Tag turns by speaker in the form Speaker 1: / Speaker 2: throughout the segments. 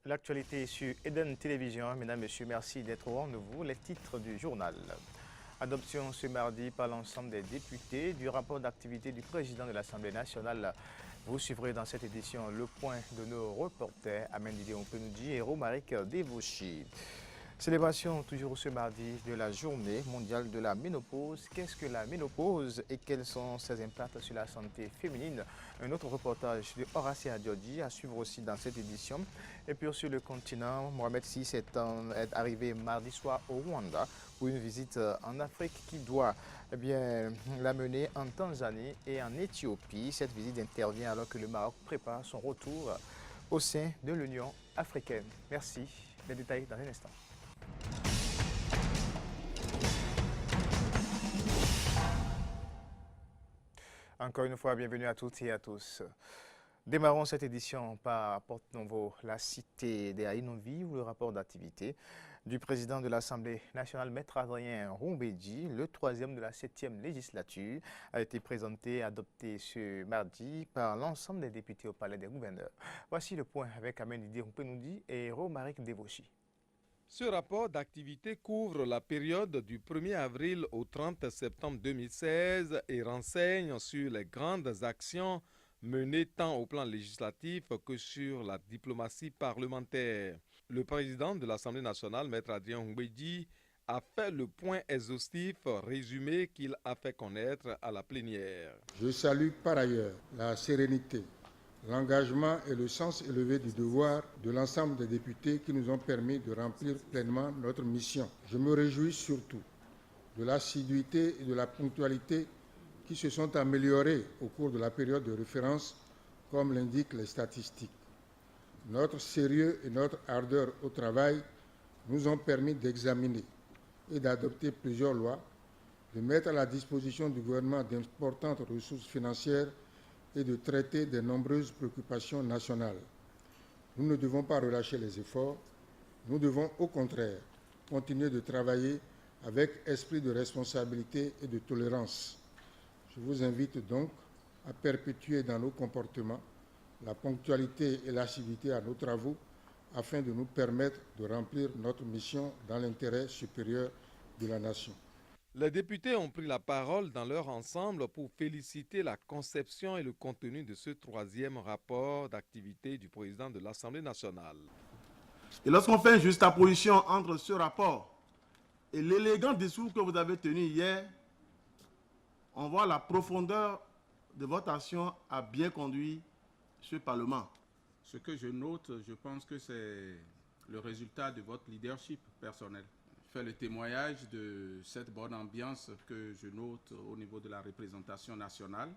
Speaker 1: L'actualité sur Eden Télévision. Mesdames, Messieurs, merci d'être au rendez-vous. Les titres du journal. Adoption ce mardi par l'ensemble des députés du rapport d'activité du président de l'Assemblée nationale. Vous suivrez dans cette édition le point de nos reporters Amen Didier Ompenoudji et Romaric Devouchi. Célébration toujours ce mardi de la journée mondiale de la ménopause. Qu'est-ce que la ménopause et quels sont ses impacts sur la santé féminine? Un autre reportage de Horacio Adiodji à suivre aussi dans cette édition. Et puis sur le continent, Mohamed VI est arrivé mardi soir au Rwanda pour une visite en Afrique qui doit l'amener en Tanzanie et en Éthiopie. Cette visite intervient alors que le Maroc prépare son retour au sein de l'Union africaine. Merci. Les détails dans un instant. Encore une fois, bienvenue à toutes et à tous. Démarrons cette édition par Porte Novo, la cité des Haïnovi, où le rapport d'activité du président de l'Assemblée nationale, Maître Adrien Roumbédi, le troisième de la 7e législature, a été présenté et adopté ce mardi par l'ensemble des députés au Palais des gouverneurs. Voici le point avec Amen Didier Ompenoudji et Romaric Devouchi.
Speaker 2: Ce rapport d'activité couvre la période du 1er avril au 30 septembre 2016 et renseigne sur les grandes actions menées tant au plan législatif que sur la diplomatie parlementaire. Le président de l'Assemblée nationale, Maître Adrien Roumbédi, a fait le point exhaustif résumé qu'il a fait connaître à la plénière.
Speaker 3: Je salue par ailleurs la sérénité, l'engagement et le sens élevé du devoir de l'ensemble des députés qui nous ont permis de remplir pleinement notre mission. Je me réjouis surtout de l'assiduité et de la ponctualité qui se sont améliorées au cours de la période de référence, comme l'indiquent les statistiques. Notre sérieux et notre ardeur au travail nous ont permis d'examiner et d'adopter plusieurs lois, de mettre à la disposition du gouvernement d'importantes ressources financières et de traiter de nombreuses préoccupations nationales. Nous ne devons pas relâcher les efforts, nous devons au contraire continuer de travailler avec esprit de responsabilité et de tolérance. Je vous invite donc à perpétuer dans nos comportements la ponctualité et l'assiduité à nos travaux afin de nous permettre de remplir notre mission dans l'intérêt supérieur de la nation.
Speaker 2: Les députés ont pris la parole dans leur ensemble pour féliciter la conception et le contenu de ce troisième rapport d'activité du président de l'Assemblée nationale.
Speaker 4: Et lorsqu'on fait une juxtaposition entre ce rapport et l'élégant discours que vous avez tenu hier, on voit la profondeur de votre action à bien conduire ce Parlement.
Speaker 5: Ce que je note, je pense que c'est le résultat de votre leadership personnel. Fait le témoignage de cette bonne ambiance que je note au niveau de la représentation nationale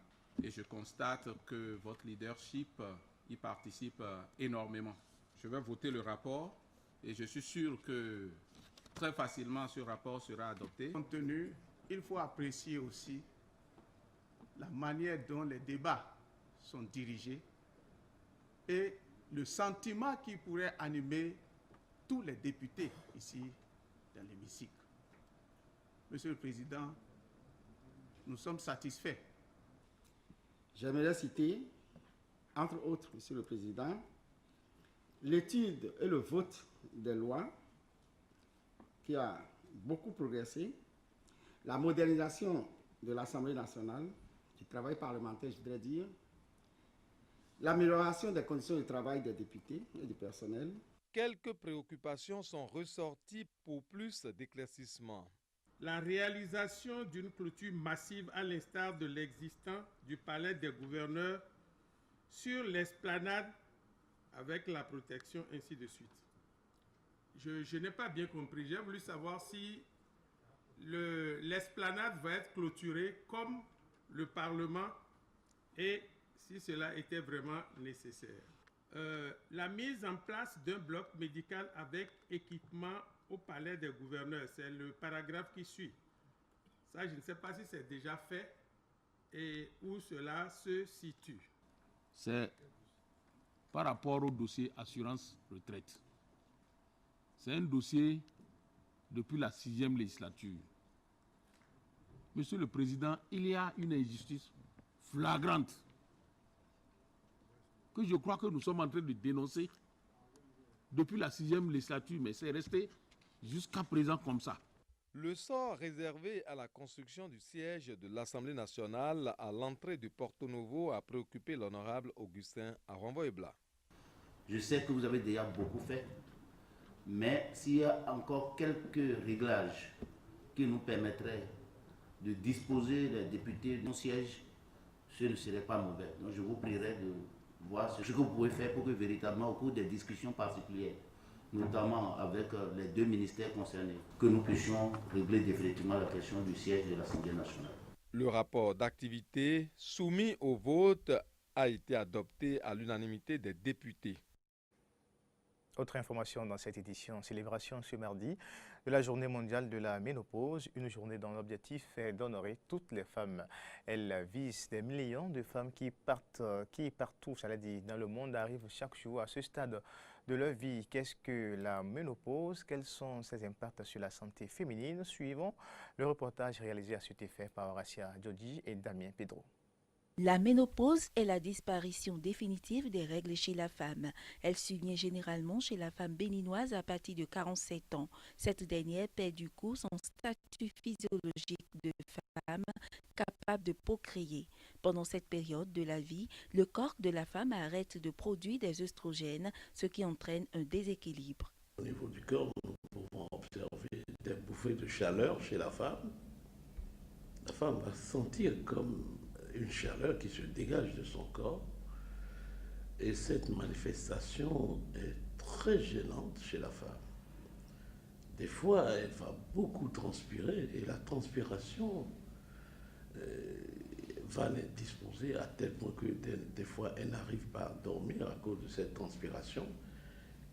Speaker 5: et je constate que votre leadership y participe énormément. Je vais voter le rapport et je suis sûr que très facilement ce rapport sera adopté.
Speaker 6: Compte tenu, il faut apprécier aussi la manière dont les débats sont dirigés et le sentiment qui pourrait animer tous les députés ici dans l'hémicycle. Monsieur le Président, nous sommes satisfaits.
Speaker 7: J'aimerais citer, entre autres, Monsieur le Président, l'étude et le vote des lois qui a beaucoup progressé, la modernisation de l'Assemblée nationale, du travail parlementaire, je voudrais dire, l'amélioration des conditions de travail des députés et du personnel.
Speaker 2: Quelques préoccupations sont ressorties pour plus d'éclaircissements.
Speaker 8: La réalisation d'une clôture massive à l'instar de l'existant du Palais des gouverneurs sur l'esplanade avec la protection, ainsi de suite. Je n'ai pas bien compris. J'ai voulu savoir si l'esplanade va être clôturée comme le Parlement et si cela était vraiment nécessaire. La mise en place d'un bloc médical avec équipement au Palais des gouverneurs, c'est le paragraphe qui suit. Ça, je ne sais pas si c'est déjà fait et où cela se situe.
Speaker 9: C'est par rapport au dossier assurance retraite. C'est un dossier depuis la 6e législature. Monsieur le Président, il y a une injustice flagrante que je crois que nous sommes en train de dénoncer depuis la 6e législature, mais c'est resté jusqu'à présent comme ça.
Speaker 2: Le sort réservé à la construction du siège de l'Assemblée nationale à l'entrée du Porto Novo a préoccupé l'honorable Augustin Aronvoebla.
Speaker 10: Je sais que vous avez déjà beaucoup fait, mais s'il y a encore quelques réglages qui nous permettraient de disposer des députés de nos sièges, ce ne serait pas mauvais. Donc je vous prierai de voir ce que vous pouvez faire pour que véritablement au cours des discussions particulières, notamment avec les 2 ministères concernés, que nous puissions régler définitivement la question du siège de l'Assemblée nationale.
Speaker 2: Le rapport d'activité soumis au vote a été adopté à l'unanimité des députés.
Speaker 1: Autre information dans cette édition, célébration ce mardi de la journée mondiale de la ménopause, une journée dont l'objectif est d'honorer toutes les femmes. Elle vise des millions de femmes qui partout, ça l'a dit, dans le monde arrivent chaque jour à ce stade de leur vie. Qu'est-ce que la ménopause? Quels sont ses impacts sur la santé féminine? Suivons le reportage réalisé à cet effet par Horacia Djodji et Damien Pedro.
Speaker 11: La ménopause est la disparition définitive des règles chez la femme. Elle survient généralement chez la femme béninoise à partir de 47 ans. Cette dernière perd du coup son statut physiologique de femme capable de procréer. Pendant cette période de la vie, le corps de la femme arrête de produire des œstrogènes, ce qui entraîne un déséquilibre.
Speaker 12: Au niveau du corps, nous pouvons observer des bouffées de chaleur chez la femme. La femme va sentir comme une chaleur qui se dégage de son corps. Et cette manifestation est très gênante chez la femme. Des fois, elle va beaucoup transpirer et la transpiration va l'indisposer à tel point que des fois, elle n'arrive pas à dormir à cause de cette transpiration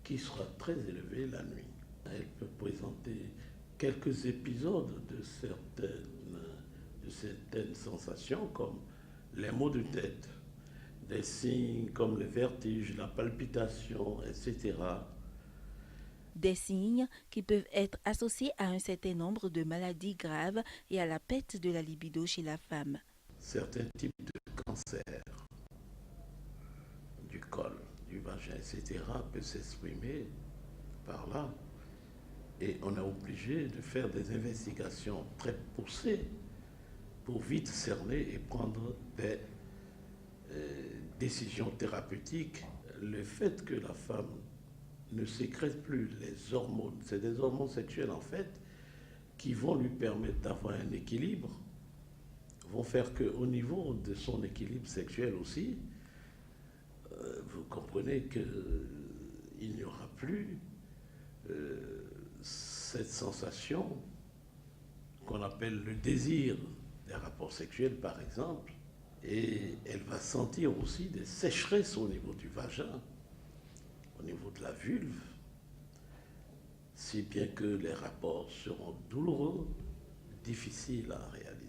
Speaker 12: qui sera très élevée la nuit. Elle peut présenter quelques épisodes de certaines sensations comme les maux de tête, des signes comme le vertige, la palpitation, etc.
Speaker 11: Des signes qui peuvent être associés à un certain nombre de maladies graves et à la perte de la libido chez la femme.
Speaker 12: Certains types de cancers du col, du vagin, etc. peuvent s'exprimer par là. Et on est obligé de faire des investigations très poussées pour vite cerner et prendre des décisions thérapeutiques. Le fait que la femme ne sécrète plus les hormones, c'est des hormones sexuelles en fait, qui vont lui permettre d'avoir un équilibre, vont faire qu'au niveau de son équilibre sexuel aussi, vous comprenez qu'il n'y aura plus cette sensation qu'on appelle le désir des rapports sexuels par exemple, et elle va sentir aussi des sécheresses au niveau du vagin, au niveau de la vulve, si bien que les rapports seront douloureux, difficiles à réaliser.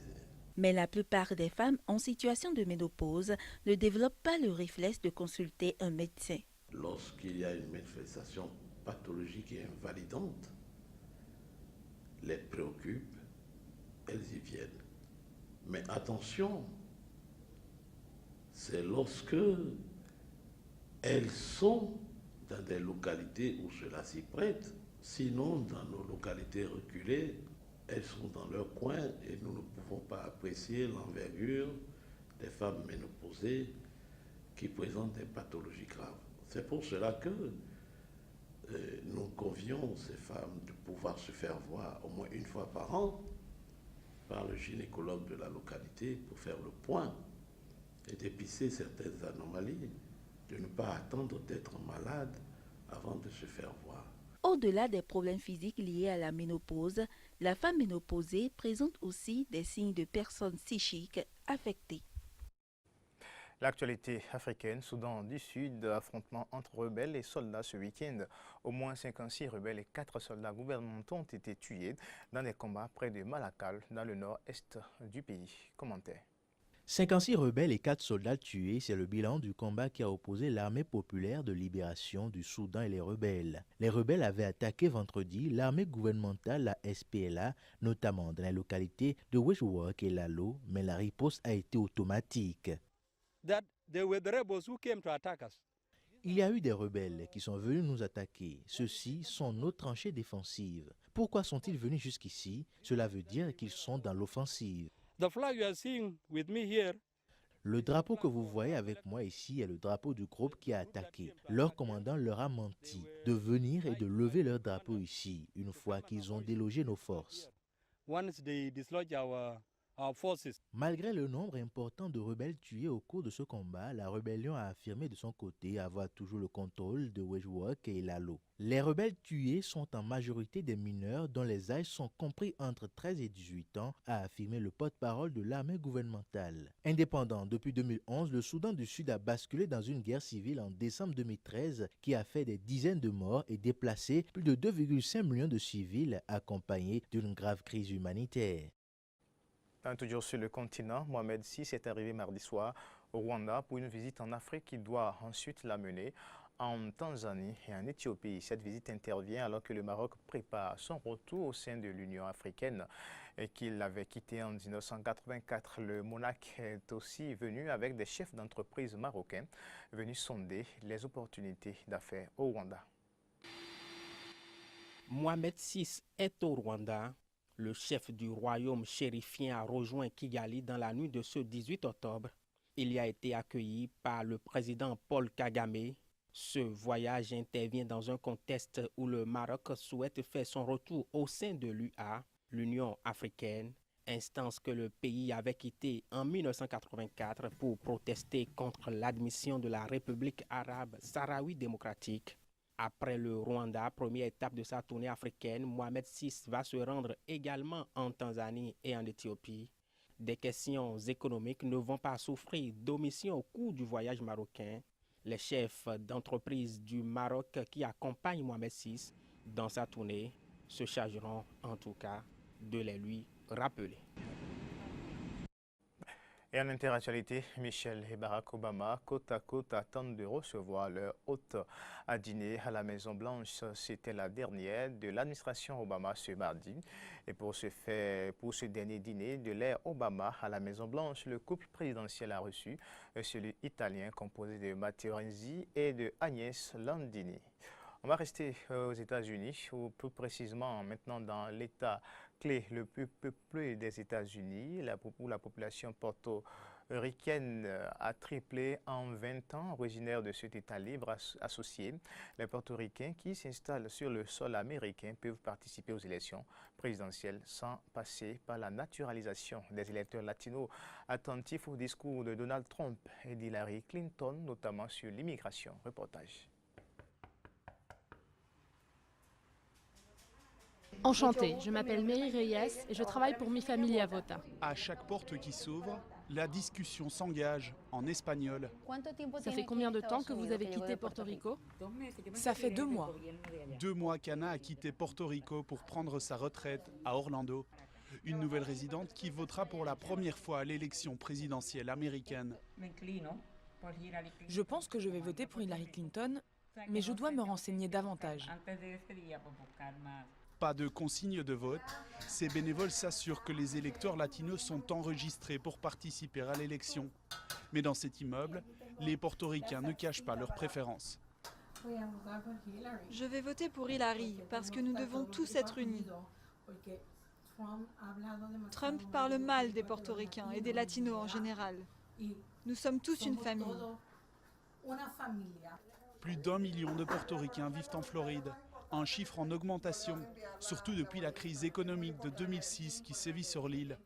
Speaker 11: Mais la plupart des femmes en situation de ménopause ne développent pas le réflexe de consulter un médecin.
Speaker 12: Lorsqu'il y a une manifestation pathologique et invalidante, les préoccupe, elles y viennent. Mais attention, c'est lorsque elles sont dans des localités où cela s'y prête. Sinon, dans nos localités reculées, elles sont dans leur coin et nous ne pouvons pas apprécier l'envergure des femmes ménopausées qui présentent des pathologies graves. C'est pour cela que nous convions ces femmes de pouvoir se faire voir au moins une fois par an par le gynécologue de la localité pour faire le point et d'épicer certaines anomalies, de ne pas attendre d'être malade avant de se faire voir.
Speaker 11: Au-delà des problèmes physiques liés à la ménopause, la femme ménopausée présente aussi des signes de personnes psychiques affectées.
Speaker 1: L'actualité africaine, Soudan du Sud, affrontement entre rebelles et soldats ce week-end. Au moins 56 rebelles et 4 soldats gouvernementaux ont été tués dans des combats près de Malakal, dans le nord-est du pays. Commentaire.
Speaker 13: 56 rebelles et 4 soldats tués, c'est le bilan du combat qui a opposé l'armée populaire de libération du Soudan et les rebelles. Les rebelles avaient attaqué vendredi l'armée gouvernementale, la SPLA, notamment dans les localités de Weshwak et Lalo, mais la riposte a été automatique. Il y a eu des rebelles qui sont venus nous attaquer. Ceux-ci sont nos tranchées défensives. Pourquoi sont-ils venus jusqu'ici? Cela veut dire qu'ils sont dans l'offensive. Le drapeau que vous voyez avec moi ici est le drapeau du groupe qui a attaqué. Leur commandant leur a menti de venir et de lever leur drapeau ici, une fois qu'ils ont délogé nos forces. Malgré le nombre important de rebelles tués au cours de ce combat, la rébellion a affirmé de son côté avoir toujours le contrôle de Wejwok et Lalo. Les rebelles tués sont en majorité des mineurs dont les âges sont compris entre 13 et 18 ans, a affirmé le porte-parole de l'armée gouvernementale. Indépendant depuis 2011, le Soudan du Sud a basculé dans une guerre civile en décembre 2013 qui a fait des dizaines de morts et déplacé plus de 2,5 millions de civils, accompagnés d'une grave crise humanitaire.
Speaker 1: Toujours sur le continent, Mohamed VI est arrivé mardi soir au Rwanda pour une visite en Afrique qui doit ensuite l'amener en Tanzanie et en Éthiopie. Cette visite intervient alors que le Maroc prépare son retour au sein de l'Union africaine et qu'il avait quitté en 1984. Le monarque est aussi venu avec des chefs d'entreprise marocains venus sonder les opportunités d'affaires au Rwanda.
Speaker 14: Mohamed VI est au Rwanda. Le chef du royaume chérifien a rejoint Kigali dans la nuit de ce 18 octobre. Il y a été accueilli par le président Paul Kagame. Ce voyage intervient dans un contexte où le Maroc souhaite faire son retour au sein de l'UA, l'Union africaine, instance que le pays avait quittée en 1984 pour protester contre l'admission de la République arabe sahraoui démocratique. Après le Rwanda, première étape de sa tournée africaine, Mohamed VI va se rendre également en Tanzanie et en Éthiopie. Des questions économiques ne vont pas souffrir d'omission au cours du voyage marocain. Les chefs d'entreprise du Maroc qui accompagnent Mohamed VI dans sa tournée se chargeront en tout cas de les lui rappeler.
Speaker 1: Et en interactualité, Michel et Barack Obama, côte à côte, attendent de recevoir leur hôte à dîner à la Maison-Blanche. C'était la dernière de l'administration Obama ce mardi. Et pour ce dernier dîner de l'ère Obama à la Maison-Blanche, le couple présidentiel a reçu celui italien composé de Matteo Renzi et de Agnès Landini. On va rester aux États-Unis, ou plus précisément maintenant dans l'État clé le plus peuplé des États-Unis, où la population portoricaine a triplé en 20 ans, originaire de cet État libre associé. Les portoricains qui s'installent sur le sol américain peuvent participer aux élections présidentielles sans passer par la naturalisation des électeurs latinos attentifs au discours de Donald Trump et d'Hillary Clinton, notamment sur l'immigration. Reportage.
Speaker 15: Enchantée, je m'appelle Mary Reyes et je travaille pour Mi Familia Vota.
Speaker 16: À chaque porte qui s'ouvre, la discussion s'engage en espagnol.
Speaker 15: Ça fait combien de temps que vous avez quitté Porto Rico?
Speaker 17: Ça fait 2 mois.
Speaker 16: 2 mois qu'Anna a quitté Porto Rico pour prendre sa retraite à Orlando. Une nouvelle résidente qui votera pour la première fois à l'élection présidentielle américaine.
Speaker 17: Je pense que je vais voter pour Hillary Clinton, mais je dois me renseigner davantage.
Speaker 16: Pas de consigne de vote, ces bénévoles s'assurent que les électeurs latinos sont enregistrés pour participer à l'élection. Mais dans cet immeuble, les portoricains ne cachent pas leurs préférences.
Speaker 18: Je vais voter pour Hillary parce que nous devons tous être unis. Trump parle mal des portoricains et des latinos en général. Nous sommes tous une famille.
Speaker 16: Plus d'1 million de portoricains vivent en Floride. Un chiffre en augmentation, surtout depuis la crise économique de 2006 qui sévit sur l'île.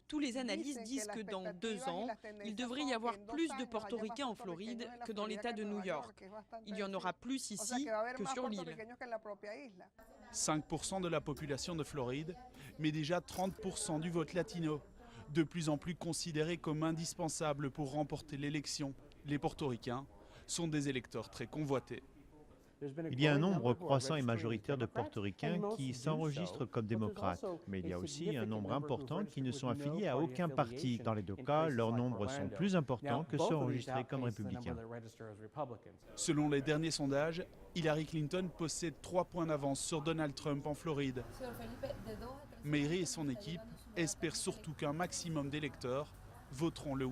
Speaker 19: Tous les analystes disent que dans 2 ans, il devrait y avoir plus de portoricains en Floride que dans l'État de New York. Il y en aura plus ici que sur l'île.
Speaker 16: 5% de la population de Floride, mais déjà 30% du vote latino. De plus en plus considérés comme indispensables pour remporter l'élection, les portoricains sont des électeurs très convoités.
Speaker 20: Il y a un nombre croissant et majoritaire de portoricains qui s'enregistrent comme démocrates, mais il y a aussi un nombre important qui ne sont affiliés à aucun parti. Dans les 2 cas, leurs nombres sont plus importants que ceux enregistrés comme républicains.
Speaker 16: Selon les derniers sondages, Hillary Clinton possède 3 points d'avance sur Donald Trump en Floride. Mary et son équipe espèrent surtout qu'un maximum d'électeurs voteront le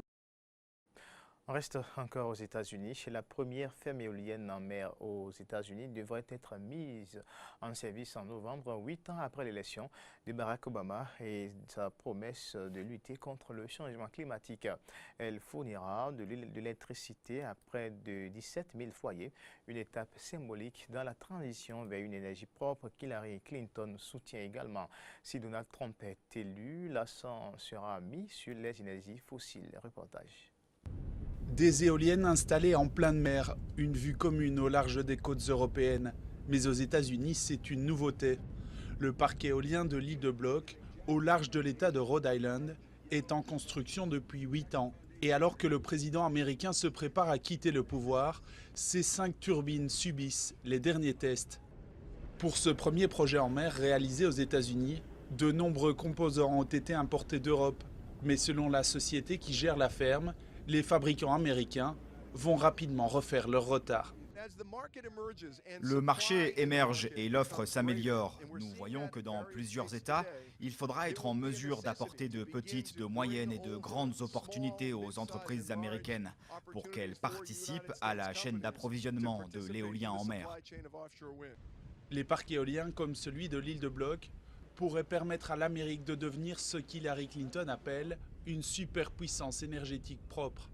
Speaker 1: On reste encore aux États-Unis. La première ferme éolienne en mer aux États-Unis devrait être mise en service en novembre, 8 ans après l'élection de Barack Obama et sa promesse de lutter contre le changement climatique. Elle fournira de l'électricité à près de 17 000 foyers, une étape symbolique dans la transition vers une énergie propre qu'Hillary Clinton soutient également. Si Donald Trump est élu, l'accent sera mis sur les énergies fossiles. Reportage.
Speaker 16: Des éoliennes installées en pleine mer, une vue commune au large des côtes européennes. Mais aux États-Unis, c'est une nouveauté. Le parc éolien de l'île de Block, au large de l'État de Rhode Island, est en construction depuis 8 ans. Et alors que le président américain se prépare à quitter le pouvoir, ces 5 turbines subissent les derniers tests. Pour ce premier projet en mer réalisé aux États-Unis, de nombreux composants ont été importés d'Europe. Mais selon la société qui gère la ferme, les fabricants américains vont rapidement refaire leur retard.
Speaker 21: Le marché émerge et l'offre s'améliore. Nous voyons que dans plusieurs États, il faudra être en mesure d'apporter de petites, de moyennes et de grandes opportunités aux entreprises américaines pour qu'elles participent à la chaîne d'approvisionnement de l'éolien en mer.
Speaker 16: Les parcs éoliens comme celui de l'île de Block pourraient permettre à l'Amérique de devenir ce qu'Hillary Clinton appelle une superpuissance énergétique propre.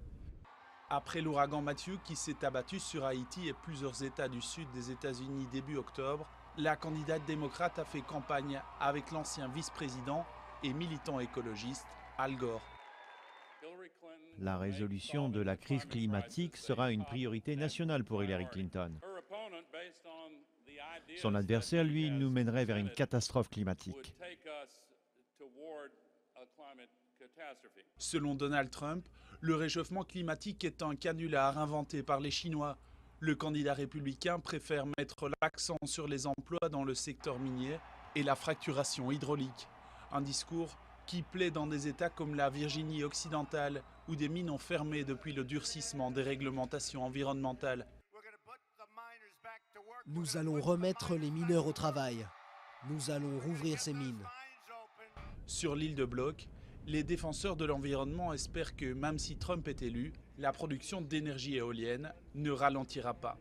Speaker 16: Après l'ouragan Matthew qui s'est abattu sur Haïti et plusieurs États du sud des États-Unis début octobre, la candidate démocrate a fait campagne avec l'ancien vice-président et militant écologiste Al Gore.
Speaker 20: La résolution de la crise climatique sera une priorité nationale pour Hillary Clinton. Son adversaire, lui, nous mènerait vers une catastrophe climatique.
Speaker 16: Selon Donald Trump, le réchauffement climatique est un canular inventé par les Chinois. Le candidat républicain préfère mettre l'accent sur les emplois dans le secteur minier et la fracturation hydraulique. Un discours qui plaît dans des États comme la Virginie occidentale, où des mines ont fermé depuis le durcissement des réglementations environnementales.
Speaker 22: Nous allons remettre les mineurs au travail. Nous allons rouvrir ces mines.
Speaker 16: Sur l'île de Block, les défenseurs de l'environnement espèrent que, même si Trump est élu, la production d'énergie éolienne ne ralentira pas.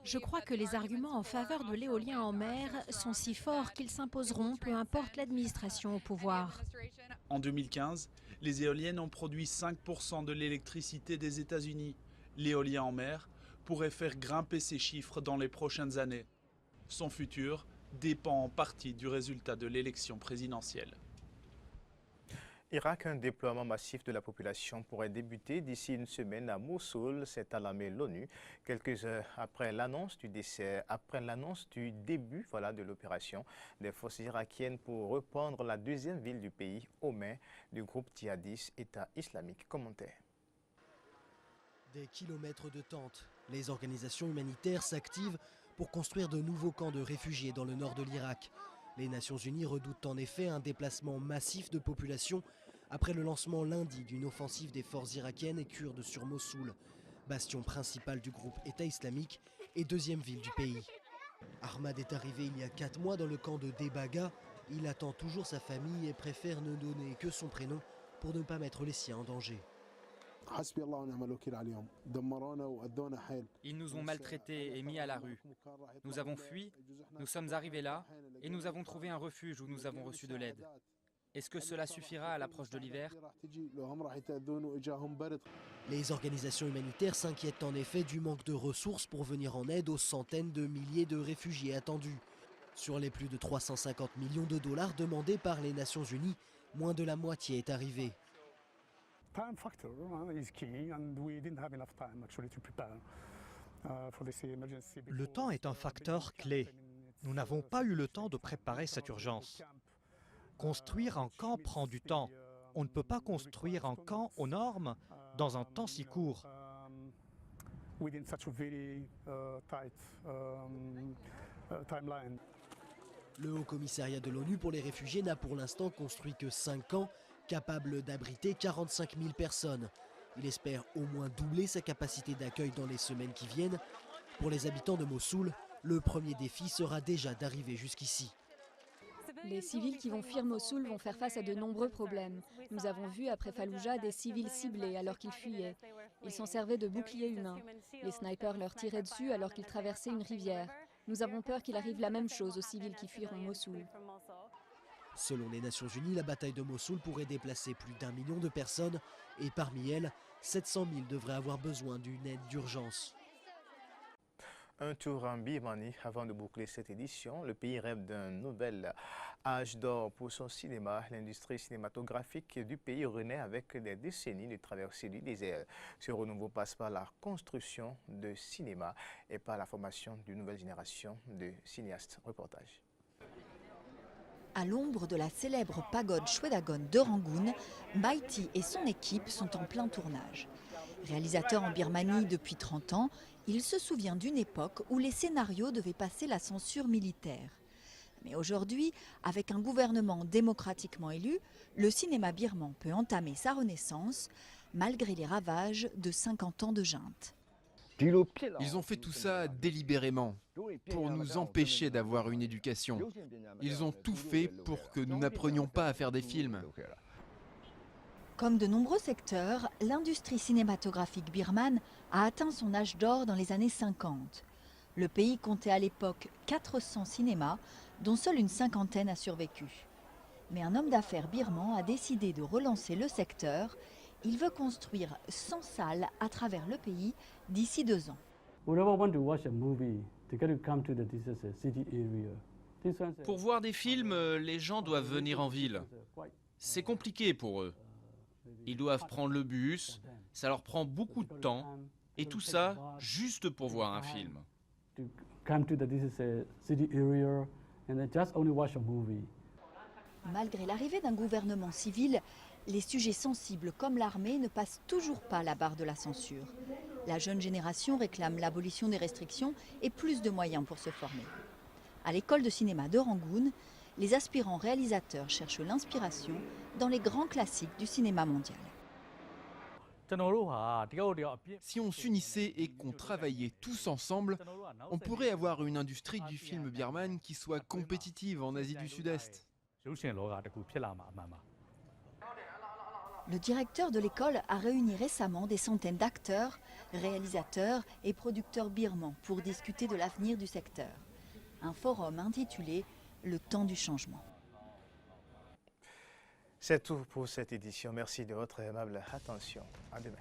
Speaker 23: Je crois que les arguments en faveur de l'éolien en mer sont si forts qu'ils s'imposeront, peu importe l'administration au pouvoir.
Speaker 16: En 2015, les éoliennes ont produit 5% de l'électricité des États-Unis. L'éolien en mer pourrait faire grimper ces chiffres dans les prochaines années. Son futur dépend en partie du résultat de l'élection présidentielle.
Speaker 1: Irak, un déploiement massif de la population pourrait débuter d'ici une semaine à Mossoul, s'est alarmé l'ONU. Quelques heures après l'annonce du début de l'opération des forces irakiennes pour reprendre la deuxième ville du pays aux mains du groupe djihadiste État islamique. Commentaire.
Speaker 22: Des kilomètres de tentes, les organisations humanitaires s'activent pour construire de nouveaux camps de réfugiés dans le nord de l'Irak. Les Nations Unies redoutent en effet un déplacement massif de population après le lancement lundi d'une offensive des forces irakiennes et kurdes sur Mossoul, bastion principal du groupe État islamique et deuxième ville du pays. Ahmad est arrivé il y a 4 mois dans le camp de Debaga. Il attend toujours sa famille et préfère ne donner que son prénom pour ne pas mettre les siens en danger.
Speaker 24: Ils nous ont maltraités et mis à la rue. Nous avons fui, nous sommes arrivés là et nous avons trouvé un refuge où nous avons reçu de l'aide. Est-ce que cela suffira à l'approche de l'hiver?
Speaker 22: Les organisations humanitaires s'inquiètent en effet du manque de ressources pour venir en aide aux centaines de milliers de réfugiés attendus. Sur les plus de 350 millions de dollars demandés par les Nations Unies, moins de la moitié est arrivée.
Speaker 25: Le temps est un facteur clé. Nous n'avons pas eu le temps de préparer cette urgence. Construire un camp prend du temps. On ne peut pas construire un camp aux normes dans un temps si court.
Speaker 22: Le Haut Commissariat de l'ONU pour les réfugiés n'a pour l'instant construit que 5 camps capables d'abriter 45 000 personnes. Il espère au moins doubler sa capacité d'accueil dans les semaines qui viennent. Pour les habitants de Mossoul, le premier défi sera déjà d'arriver jusqu'ici.
Speaker 26: Les civils qui vont fuir Mossoul vont faire face à de nombreux problèmes. Nous avons vu après Falloujah des civils ciblés alors qu'ils fuyaient. Ils s'en servaient de boucliers humains. Les snipers leur tiraient dessus alors qu'ils traversaient une rivière. Nous avons peur qu'il arrive la même chose aux civils qui fuiront Mossoul.
Speaker 22: Selon les Nations Unies, la bataille de Mossoul pourrait déplacer plus d'1 million de personnes et parmi elles, 700 000 devraient avoir besoin d'une aide d'urgence.
Speaker 1: Un tour en Birmanie avant de boucler cette édition. Le pays rêve d'un nouvel âge d'or pour son cinéma. L'industrie cinématographique du pays renaît avec des décennies de traversée du désert. Ce renouveau passe par la construction de cinéma et par la formation d'une nouvelle génération de cinéastes. Reportage.
Speaker 3: À l'ombre de la célèbre pagode Shwedagon de Rangoon, Mighty et son équipe sont en plein tournage. Réalisateur en Birmanie depuis 30 ans, il se souvient d'une époque où les scénarios devaient passer la censure militaire. Mais aujourd'hui, avec un gouvernement démocratiquement élu, le cinéma birman peut entamer sa renaissance, malgré les ravages de 50 ans de junte.
Speaker 4: Ils ont fait tout ça délibérément, pour nous empêcher d'avoir une éducation. Ils ont tout fait pour que nous n'apprenions pas à faire des films.
Speaker 3: Comme de nombreux secteurs, l'industrie cinématographique birmane a atteint son âge d'or dans les années 50. Le pays comptait à l'époque 400 cinémas, dont seule une cinquantaine a survécu. Mais un homme d'affaires birman a décidé de relancer le secteur. Il veut construire 100 salles à travers le pays d'ici 2 ans.
Speaker 4: Pour voir des films, les gens doivent venir en ville. C'est compliqué pour eux. Ils doivent prendre le bus, ça leur prend beaucoup de temps, et tout ça juste pour voir un film.
Speaker 3: Malgré l'arrivée d'un gouvernement civil, les sujets sensibles comme l'armée ne passent toujours pas la barre de la censure. La jeune génération réclame l'abolition des restrictions et plus de moyens pour se former. À l'école de cinéma de Rangoon, les aspirants réalisateurs cherchent l'inspiration dans les grands classiques du cinéma mondial.
Speaker 4: Si on s'unissait et qu'on travaillait tous ensemble, on pourrait avoir une industrie du film birmane qui soit compétitive en Asie du Sud-Est.
Speaker 3: Le directeur de l'école a réuni récemment des centaines d'acteurs, réalisateurs et producteurs birmans pour discuter de l'avenir du secteur. Un forum intitulé « Le temps du changement ».
Speaker 1: C'est tout pour cette édition. Merci de votre aimable attention. À demain.